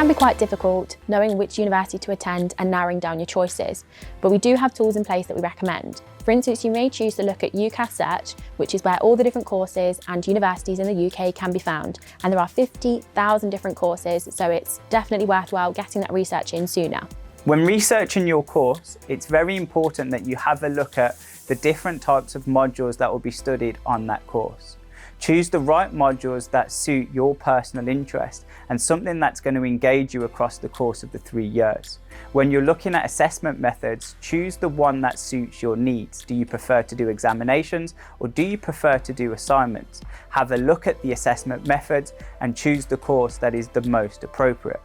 can be quite difficult knowing which university to attend and narrowing down your choices, but we do have tools in place that we recommend. For instance, you may choose to look at UCAS Search, which is where all the different courses and universities in the UK can be found, and there are 50,000 different courses, so it's definitely worthwhile getting that research in sooner. When researching your course, it's very important that you have a look at the different types of modules that will be studied on that course. Choose the right modules that suit your personal interest and something that's going to engage you across the course of the 3 years. When you're looking at assessment methods, choose the one that suits your needs. Do you prefer to do examinations or do you prefer to do assignments? Have a look at the assessment methods and choose the course that is the most appropriate.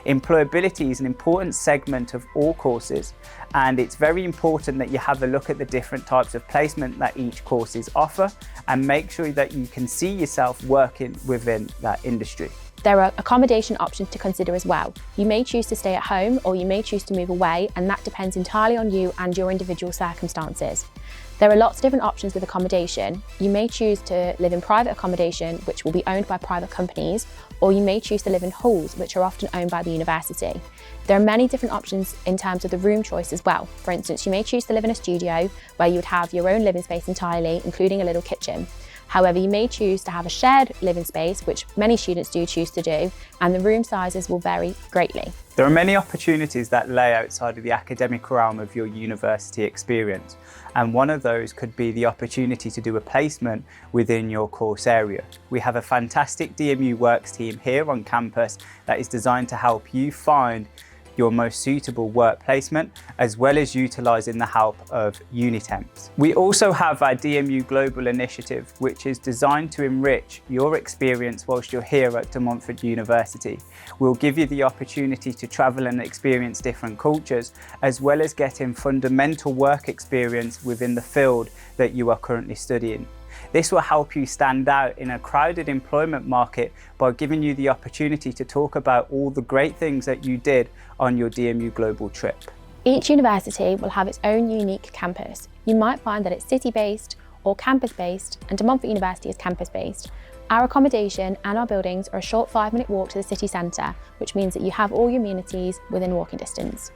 Employability is an important segment of all courses, and it's very important that you have a look at the different types of placement that each courses offer and make sure that you can see yourself working within that industry. There are accommodation options to consider as well. You may choose to stay at home or you may choose to move away, and that depends entirely on you and your individual circumstances. There are lots of different options with accommodation. You may choose to live in private accommodation, which will be owned by private companies, or you may choose to live in halls, which are often owned by the university. There are many different options in terms of the room choice as well. For instance, you may choose to live in a studio where you would have your own living space entirely, including a little kitchen. However, you may choose to have a shared living space, which many students do choose to do, and the room sizes will vary greatly. There are many opportunities that lay outside of the academic realm of your university experience, and one of those could be the opportunity to do a placement within your course area. We have a fantastic DMU Works team here on campus that is designed to help you find your most suitable work placement, as well as utilising the help of Unitemps. We also have our DMU Global Initiative, which is designed to enrich your experience whilst you're here at De Montfort University. We'll give you the opportunity to travel and experience different cultures, as well as getting fundamental work experience within the field that you are currently studying. This will help you stand out in a crowded employment market by giving you the opportunity to talk about all the great things that you did on your DMU Global trip. Each university will have its own unique campus. You might find that it's city-based or campus-based, and De Montfort University is campus-based. Our accommodation and our buildings are a short 5-minute walk to the city centre, which means that you have all your amenities within walking distance.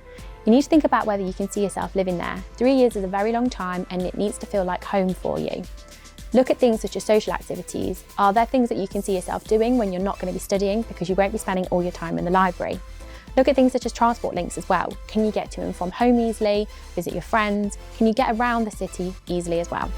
You need to think about whether you can see yourself living there. 3 years is a very long time and it needs to feel like home for you. Look at things such as social activities. Are there things that you can see yourself doing when you're not going to be studying because you won't be spending all your time in the library? Look at things such as transport links as well. Can you get to and from home easily? Visit your friends? Can you get around the city easily as well?